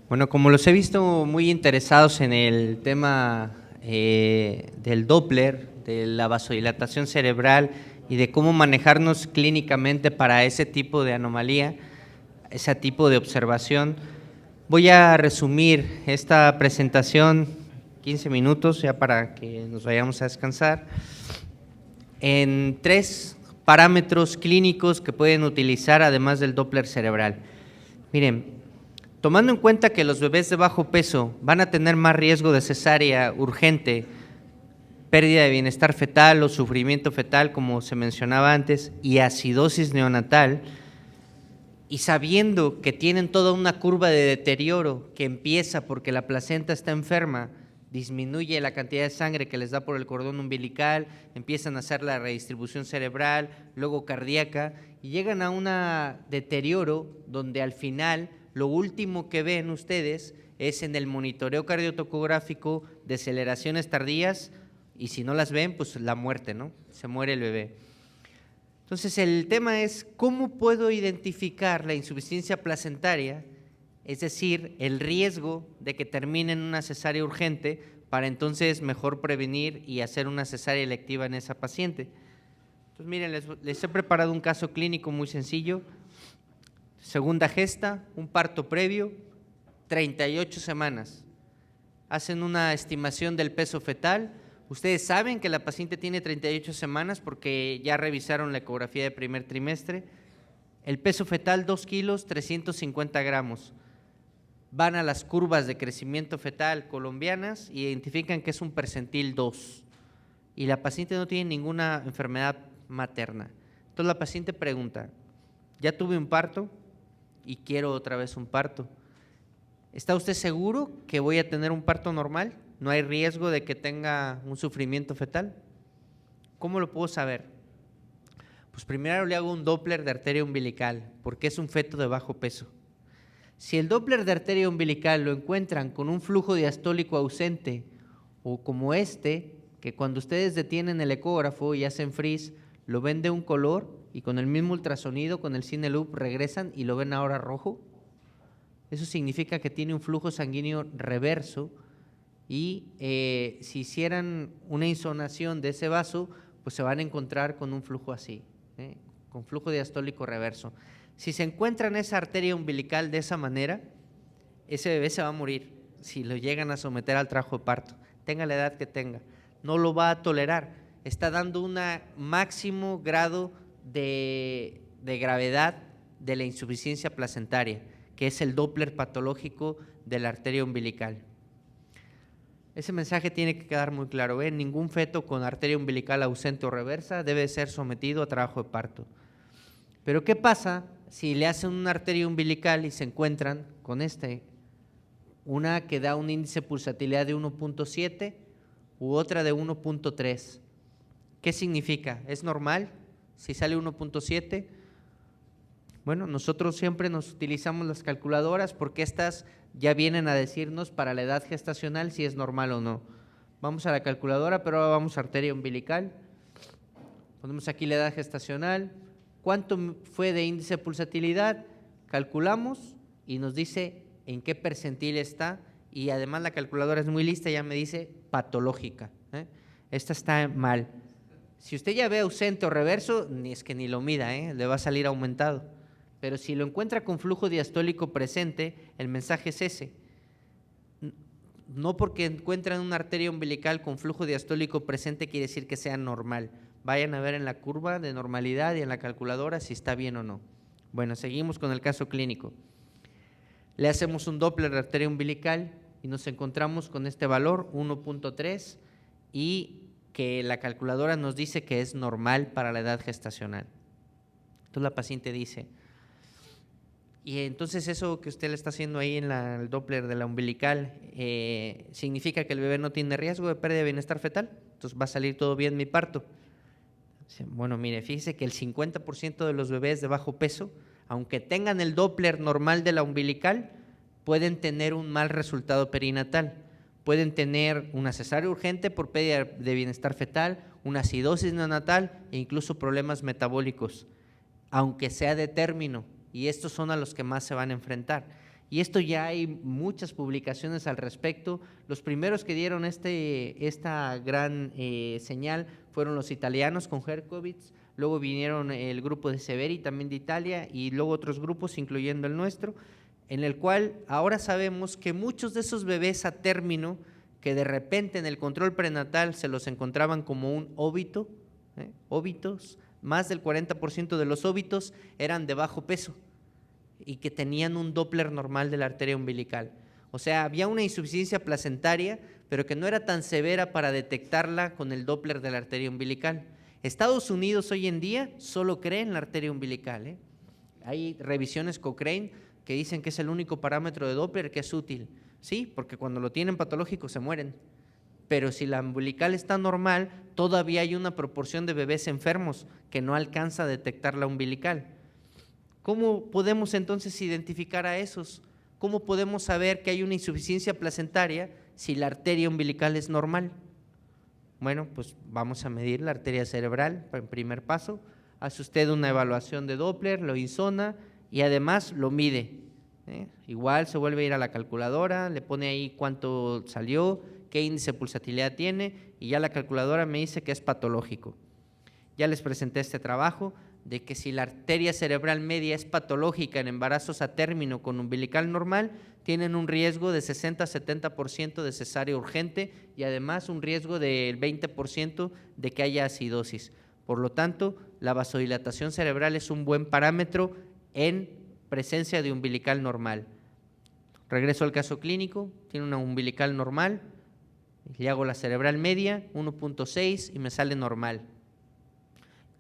Bueno, como los he visto muy interesados en el tema del Doppler, de la vasodilatación cerebral y de cómo manejarnos clínicamente para ese tipo de anomalía, ese tipo de observación, voy a resumir esta presentación, 15 minutos ya para que nos vayamos a descansar, en 3 parámetros clínicos que pueden utilizar además del Doppler cerebral. Miren, tomando en cuenta que los bebés de bajo peso van a tener más riesgo de cesárea urgente, pérdida de bienestar fetal o sufrimiento fetal, como se mencionaba antes, y acidosis neonatal, y sabiendo que tienen toda una curva de deterioro que empieza porque la placenta está enferma, disminuye la cantidad de sangre que les da por el cordón umbilical, empiezan a hacer la redistribución cerebral, luego cardíaca, y llegan a un deterioro donde al final lo último que ven ustedes es en el monitoreo cardiotocográfico deceleraciones tardías, y si no las ven, pues la muerte, ¿no? Se muere el bebé. Entonces el tema es cómo puedo identificar la insuficiencia placentaria, es decir, el riesgo de que termine en una cesárea urgente para entonces mejor prevenir y hacer una cesárea electiva en esa paciente. Entonces miren, les he preparado un caso clínico muy sencillo. Segunda gesta, un parto previo, 38 semanas. Hacen una estimación del peso fetal. Ustedes saben que la paciente tiene 38 semanas porque ya revisaron la ecografía de primer trimestre. El peso fetal 2 kilos 350 gramos. Van a las curvas de crecimiento fetal colombianas y identifican que es un percentil 2 y la paciente no tiene ninguna enfermedad materna. Entonces la paciente pregunta, ya tuve un parto y quiero otra vez un parto. ¿Está usted seguro que voy a tener un parto normal? ¿No hay riesgo de que tenga un sufrimiento fetal? ¿Cómo lo puedo saber? Pues primero le hago un Doppler de arteria umbilical, porque es un feto de bajo peso. Si el Doppler de arteria umbilical lo encuentran con un flujo diastólico ausente o como este, que cuando ustedes detienen el ecógrafo y hacen freeze, lo ven de un color y con el mismo ultrasonido, con el Cineloop, regresan y lo ven ahora rojo, eso significa que tiene un flujo sanguíneo reverso y si hicieran una insonación de ese vaso, pues se van a encontrar con un flujo así, con flujo diastólico reverso. Si se encuentra en esa arteria umbilical de esa manera, ese bebé se va a morir si lo llegan a someter al trabajo de parto, tenga la edad que tenga, no lo va a tolerar, está dando un máximo grado de gravedad de la insuficiencia placentaria, que es el Doppler patológico de la arteria umbilical. Ese mensaje tiene que quedar muy claro, ningún feto con arteria umbilical ausente o reversa debe ser sometido a trabajo de parto. Pero ¿qué pasa si le hacen una arteria umbilical y se encuentran con una que da un índice de pulsatilidad de 1.7 u otra de 1.3? ¿Qué significa? ¿Es normal si sale 1.7? Bueno, nosotros siempre nos utilizamos las calculadoras porque estas ya vienen a decirnos para la edad gestacional si es normal o no. Vamos a la calculadora, pero ahora vamos a arteria umbilical. Ponemos aquí la edad gestacional. ¿Cuánto fue de índice de pulsatilidad? Calculamos y nos dice en qué percentil está y además la calculadora es muy lista, ya me dice patológica. Esta está mal. Si usted ya ve ausente o reverso, es que ni lo mida, le va a salir aumentado. Pero si lo encuentra con flujo diastólico presente, el mensaje es ese. No porque encuentran una arteria umbilical con flujo diastólico presente quiere decir que sea normal. Vayan a ver en la curva de normalidad y en la calculadora si está bien o no. Bueno, seguimos con el caso clínico. Le hacemos un Doppler de arteria umbilical y nos encontramos con este valor, 1.3, y que la calculadora nos dice que es normal para la edad gestacional. Entonces la paciente dice, y entonces eso que usted le está haciendo ahí en el Doppler de la umbilical, ¿significa que el bebé no tiene riesgo de pérdida de bienestar fetal? Entonces va a salir todo bien mi parto. Bueno, mire, fíjese que el 50% de los bebés de bajo peso, aunque tengan el Doppler normal de la umbilical, pueden tener un mal resultado perinatal. Pueden tener una cesárea urgente por pérdida de bienestar fetal, una acidosis neonatal e incluso problemas metabólicos, aunque sea de término. Y estos son a los que más se van a enfrentar. y esto ya hay muchas publicaciones al respecto. Los primeros que dieron esta gran señal fueron los italianos con Herkovitz, luego vinieron el grupo de Severi también de Italia y luego otros grupos incluyendo el nuestro, en el cual ahora sabemos que muchos de esos bebés a término que de repente en el control prenatal se los encontraban como un óbito, óbitos, más del 40% de los óbitos eran de bajo peso y que tenían un Doppler normal de la arteria umbilical. O sea, había una insuficiencia placentaria, pero que no era tan severa para detectarla con el Doppler de la arteria umbilical. Estados Unidos hoy en día solo cree en la arteria umbilical. Hay revisiones Cochrane que dicen que es el único parámetro de Doppler que es útil. Sí, porque cuando lo tienen patológico se mueren. Pero si la umbilical está normal, todavía hay una proporción de bebés enfermos que no alcanza a detectar la umbilical. ¿Cómo podemos entonces identificar a esos? ¿Cómo podemos saber que hay una insuficiencia placentaria si la arteria umbilical es normal? Bueno, pues vamos a medir la arteria cerebral en primer paso. Hace usted una evaluación de Doppler, lo insona y además lo mide. Igual se vuelve a ir a la calculadora, le pone ahí cuánto salió, qué índice de pulsatilidad tiene y ya la calculadora me dice que es patológico. Ya les presenté este trabajo de que si la arteria cerebral media es patológica en embarazos a término con umbilical normal, tienen un riesgo de 60 a 70% de cesárea urgente y además un riesgo del 20% de que haya acidosis. Por lo tanto, la vasodilatación cerebral es un buen parámetro en presencia de umbilical normal. Regreso al caso clínico, tiene una umbilical normal, le hago la cerebral media, 1.6 y me sale normal.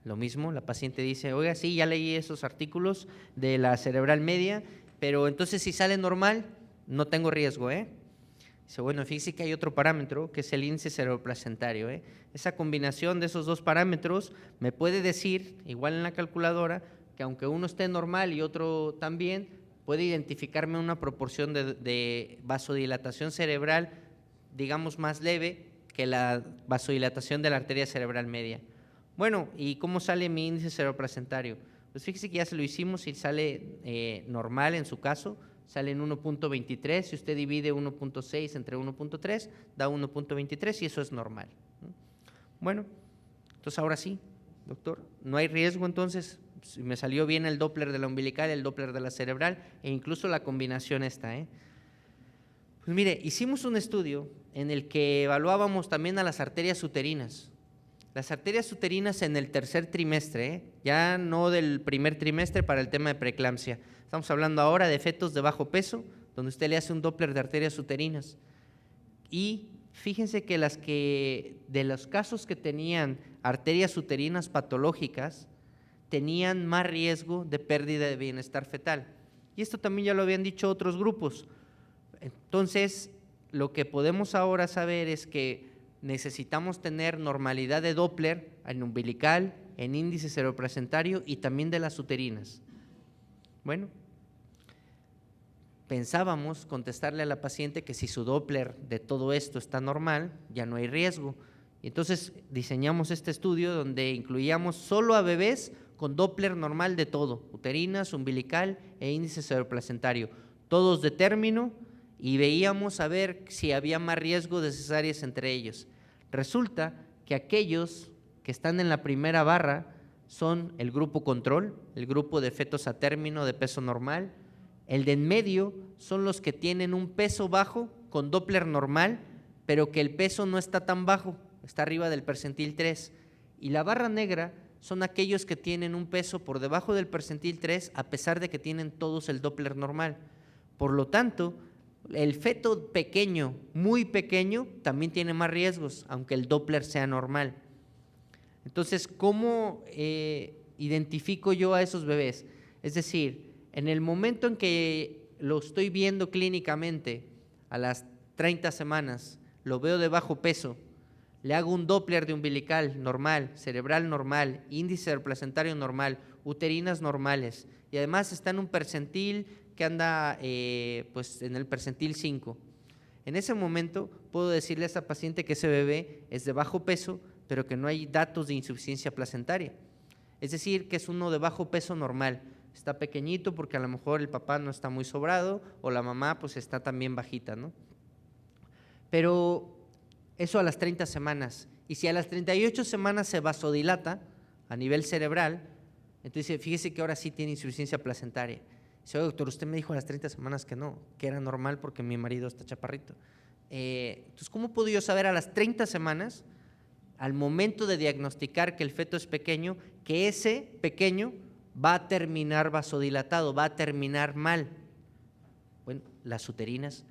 Lo mismo, la paciente dice, oiga, sí, ya leí esos artículos de la cerebral media, pero entonces si sale normal, no tengo riesgo, Dice, bueno, fíjese que hay otro parámetro, que es el índice cerebroplacentario, Esa combinación de esos dos parámetros me puede decir, igual en la calculadora, que aunque uno esté normal y otro también, puede identificarme una proporción de vasodilatación cerebral, digamos, más leve que la vasodilatación de la arteria cerebral media. Bueno, ¿y cómo sale mi índice cerebroplacentario? Pues fíjese que ya se lo hicimos y sale normal en su caso, sale en 1.23, si usted divide 1.6 entre 1.3, da 1.23 y eso es normal. Bueno, entonces ahora sí, doctor, no hay riesgo entonces, si me salió bien el Doppler de la umbilical, el Doppler de la cerebral e incluso la combinación esta, Pues mire, hicimos un estudio en el que evaluábamos también a las arterias uterinas. Las arterias uterinas en el tercer trimestre, ya no del primer trimestre para el tema de preeclampsia. Estamos hablando ahora de fetos de bajo peso, donde usted le hace un Doppler de arterias uterinas. Y fíjense que de los casos que tenían arterias uterinas patológicas, tenían más riesgo de pérdida de bienestar fetal. Y esto también ya lo habían dicho otros grupos. Entonces, lo que podemos ahora saber es que necesitamos tener normalidad de Doppler en umbilical, en índice cerebroplacentario y también de las uterinas. Bueno, pensábamos contestarle a la paciente que si su Doppler de todo esto está normal, ya no hay riesgo. Y entonces diseñamos este estudio donde incluíamos solo a bebés con Doppler normal de todo, uterinas, umbilical e índice cerebroplacentario, todos de término, y veíamos a ver si había más riesgo de cesáreas entre ellos. Resulta que aquellos que están en la primera barra son el grupo control, el grupo de fetos a término de peso normal. El de en medio son los que tienen un peso bajo con Doppler normal, pero que el peso no está tan bajo, está arriba del percentil 3. Y la barra negra son aquellos que tienen un peso por debajo del percentil 3 a pesar de que tienen todos el Doppler normal. Por lo tanto, el feto pequeño, muy pequeño, también tiene más riesgos, aunque el Doppler sea normal. Entonces, ¿cómo identifico yo a esos bebés? Es decir, en el momento en que lo estoy viendo clínicamente, a las 30 semanas, lo veo de bajo peso, le hago un Doppler de umbilical normal, cerebral normal, índice cerebroplacentario normal, uterinas normales, y además está en un percentil que anda pues en el percentil 5. En ese momento puedo decirle a esta paciente que ese bebé es de bajo peso, pero que no hay datos de insuficiencia placentaria. Es decir, que es uno de bajo peso normal. está pequeñito porque a lo mejor el papá no está muy sobrado o la mamá pues está también bajita, ¿no? Pero eso a las 30 semanas. Y si a las 38 semanas se vasodilata a nivel cerebral, entonces fíjese que ahora sí tiene insuficiencia placentaria. Dice, oye, doctor, usted me dijo a las 30 semanas que no, que era normal porque mi marido está chaparrito. Entonces, ¿cómo puedo yo saber a las 30 semanas, al momento de diagnosticar que el feto es pequeño, que ese pequeño va a terminar vasodilatado, va a terminar mal? Bueno, las uterinas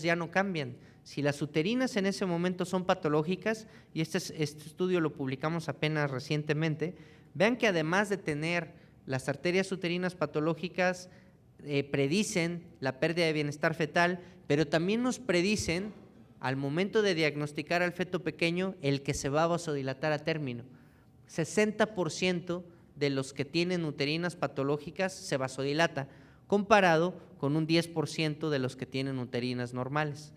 ya no cambian. Si las uterinas en ese momento son patológicas, y este estudio lo publicamos apenas recientemente, vean que además de tener las arterias uterinas patológicas, predicen la pérdida de bienestar fetal, pero también nos predicen, al momento de diagnosticar al feto pequeño, el que se va a vasodilatar a término. 60% de los que tienen uterinas patológicas se vasodilata, comparado con un 10% de los que tienen uterinas normales.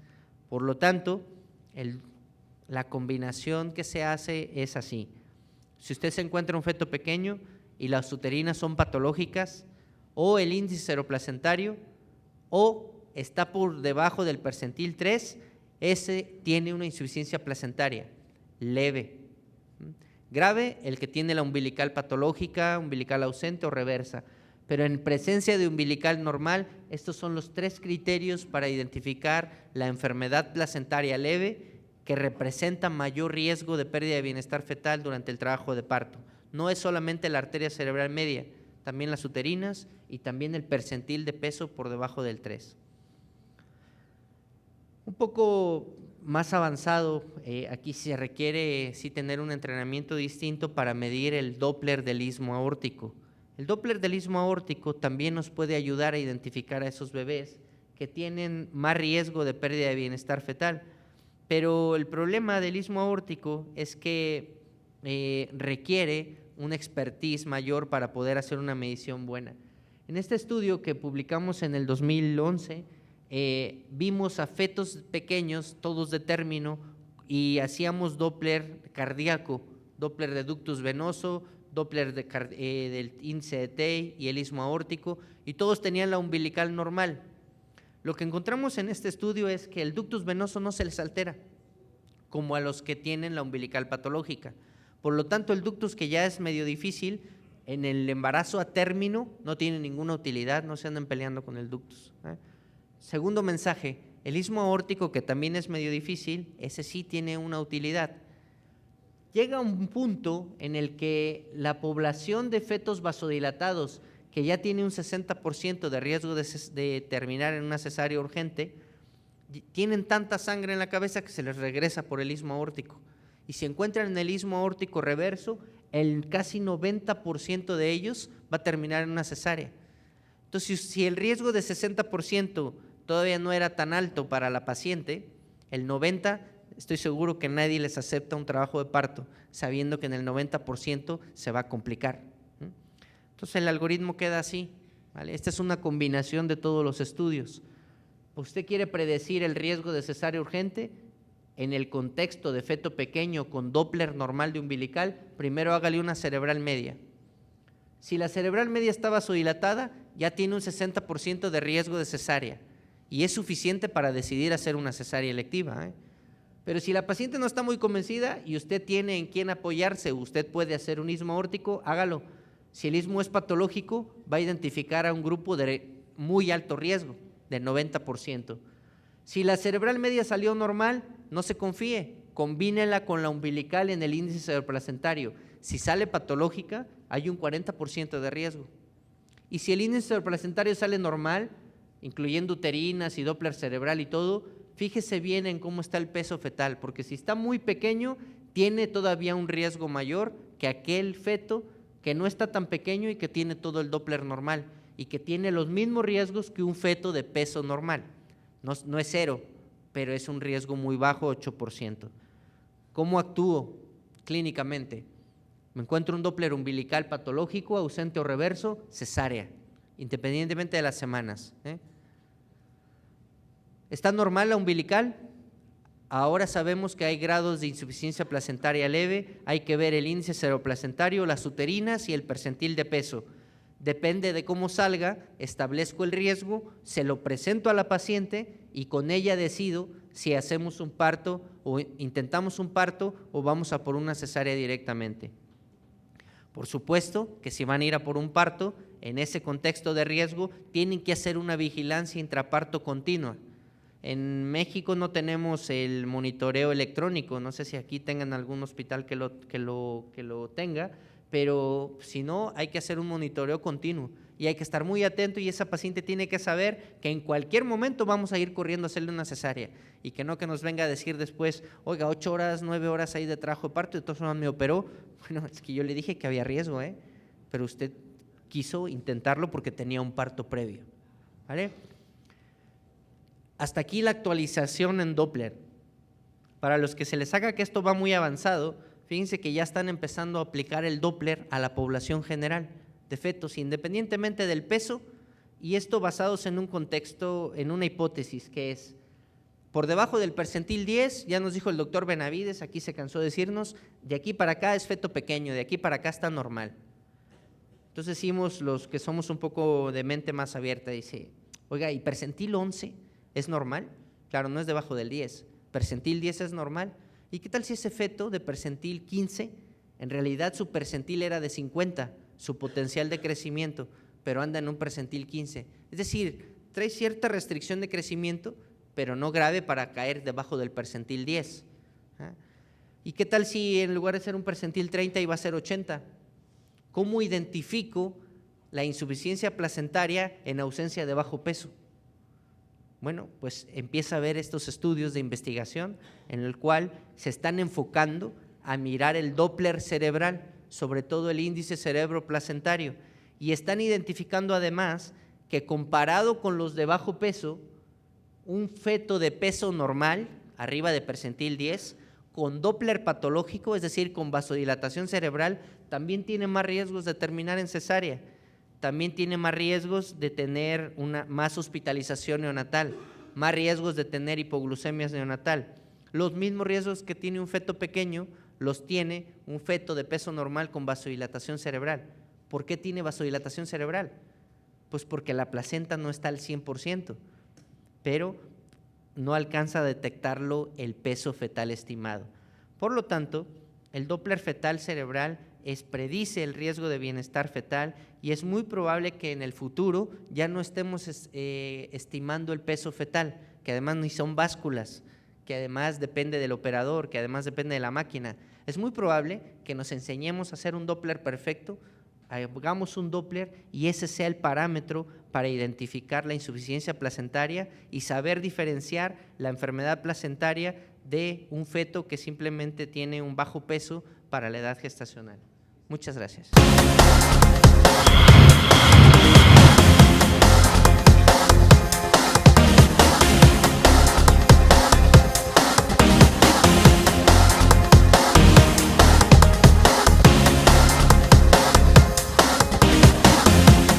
Por lo tanto, la combinación que se hace es así. Si usted se encuentra un feto pequeño y las uterinas son patológicas, o el índice seroplacentario, o está por debajo del percentil 3, ese tiene una insuficiencia placentaria leve. Grave, el que tiene la umbilical patológica, umbilical ausente o reversa. Pero en presencia de umbilical normal, estos son los 3 criterios para identificar la enfermedad placentaria leve que representa mayor riesgo de pérdida de bienestar fetal durante el trabajo de parto. No es solamente la arteria cerebral media, también las uterinas y también el percentil de peso por debajo del 3. Un poco más avanzado, aquí se requiere sí tener un entrenamiento distinto para medir el Doppler del istmo aórtico. El Doppler del istmo aórtico también nos puede ayudar a identificar a esos bebés que tienen más riesgo de pérdida de bienestar fetal, pero el problema del istmo aórtico es que requiere una expertise mayor para poder hacer una medición buena. En este estudio que publicamos en el 2011, vimos a fetos pequeños, todos de término, y hacíamos Doppler cardíaco, Doppler de ductus venoso, Doppler del índice de Tay y el istmo aórtico, y todos tenían la umbilical normal. Lo que encontramos en este estudio es que el ductus venoso no se les altera, como a los que tienen la umbilical patológica. Por lo tanto, el ductus, que ya es medio difícil, en el embarazo a término no tiene ninguna utilidad, no se anden peleando con el ductus. Segundo mensaje, el istmo aórtico, que también es medio difícil, ese sí tiene una utilidad. Llega un punto en el que la población de fetos vasodilatados, que ya tiene un 60% de riesgo de terminar en una cesárea urgente, tienen tanta sangre en la cabeza que se les regresa por el istmo aórtico. Y si encuentran en el istmo aórtico reverso, el casi 90% de ellos va a terminar en una cesárea. Entonces, si el riesgo de 60% todavía no era tan alto para la paciente, el 90%, estoy seguro que nadie les acepta un trabajo de parto, sabiendo que en el 90% se va a complicar. Entonces, el algoritmo queda así, ¿vale? Esta es una combinación de todos los estudios. ¿Usted quiere predecir el riesgo de cesárea urgente? En el contexto de feto pequeño con Doppler normal de umbilical, primero hágale una cerebral media. Si la cerebral media está vasodilatada, ya tiene un 60% de riesgo de cesárea y es suficiente para decidir hacer una cesárea electiva. Pero si la paciente no está muy convencida y usted tiene en quién apoyarse, usted puede hacer un istmo aórtico, hágalo. Si el istmo es patológico, va a identificar a un grupo de muy alto riesgo, del 90%. Si la cerebral media salió normal, no se confíe, combínela con la umbilical en el índice cerebroplacentario. Si sale patológica, hay un 40% de riesgo. Y si el índice cerebroplacentario sale normal, incluyendo uterinas y Doppler cerebral y todo, fíjese bien en cómo está el peso fetal, porque si está muy pequeño, tiene todavía un riesgo mayor que aquel feto que no está tan pequeño y que tiene todo el Doppler normal y que tiene los mismos riesgos que un feto de peso normal. No es 0, pero es un riesgo muy bajo, 8%. ¿Cómo actúo clínicamente? Me encuentro un Doppler umbilical patológico, ausente o reverso, cesárea, independientemente de las semanas. ¿Está normal la umbilical? Ahora sabemos que hay grados de insuficiencia placentaria leve, hay que ver el índice seroplacentario, las uterinas y el percentil de peso. Depende de cómo salga, establezco el riesgo, se lo presento a la paciente y con ella decido si hacemos un parto o intentamos un parto o vamos a por una cesárea directamente. Por supuesto que si van a ir a por un parto, en ese contexto de riesgo, tienen que hacer una vigilancia intraparto continua. En México no tenemos el monitoreo electrónico, no sé si aquí tengan algún hospital que lo tenga, pero si no, hay que hacer un monitoreo continuo y hay que estar muy atento y esa paciente tiene que saber que en cualquier momento vamos a ir corriendo a hacerle una cesárea y que no que nos venga a decir después, oiga, 8 horas, 9 horas ahí de trabajo de parto y de todas formas me operó. Bueno, es que yo le dije que había riesgo, pero usted quiso intentarlo porque tenía un parto previo, ¿vale? Hasta aquí la actualización en Doppler. Para los que se les haga que esto va muy avanzado, fíjense que ya están empezando a aplicar el Doppler a la población general de fetos, independientemente del peso, y esto basados en un contexto, en una hipótesis que es, por debajo del percentil 10, ya nos dijo el doctor Benavides, aquí se cansó de decirnos, de aquí para acá es feto pequeño, de aquí para acá está normal. Entonces decimos los que somos un poco de mente más abierta, dice, oiga, ¿y percentil 11 es normal? Claro, no es debajo del 10, percentil 10 es normal. ¿Y qué tal si ese feto de percentil 15, en realidad su percentil era de 50, su potencial de crecimiento, pero anda en un percentil 15? Es decir, trae cierta restricción de crecimiento, pero no grave para caer debajo del percentil 10. ¿Y qué tal si en lugar de ser un percentil 30 iba a ser 80? ¿Cómo identifico la insuficiencia placentaria en ausencia de bajo peso? Bueno, pues empieza a ver estos estudios de investigación en el cual se están enfocando a mirar el Doppler cerebral, sobre todo el índice cerebro-placentario, y están identificando además que comparado con los de bajo peso, un feto de peso normal, arriba de percentil 10, con Doppler patológico, es decir, con vasodilatación cerebral, también tiene más riesgos de terminar en cesárea. También tiene más riesgos de tener más hospitalización neonatal, más riesgos de tener hipoglucemia neonatal. Los mismos riesgos que tiene un feto pequeño los tiene un feto de peso normal con vasodilatación cerebral. ¿Por qué tiene vasodilatación cerebral? Pues porque la placenta no está al 100%, pero no alcanza a detectarlo el peso fetal estimado. Por lo tanto, el Doppler fetal cerebral predice el riesgo de bienestar fetal y es muy probable que en el futuro ya no estemos estimando el peso fetal, que además ni son básculas, que además depende del operador, que además depende de la máquina. Es muy probable que nos enseñemos a hacer un Doppler perfecto, hagamos un Doppler y ese sea el parámetro para identificar la insuficiencia placentaria y saber diferenciar la enfermedad placentaria de un feto que simplemente tiene un bajo peso para la edad gestacional. Muchas gracias.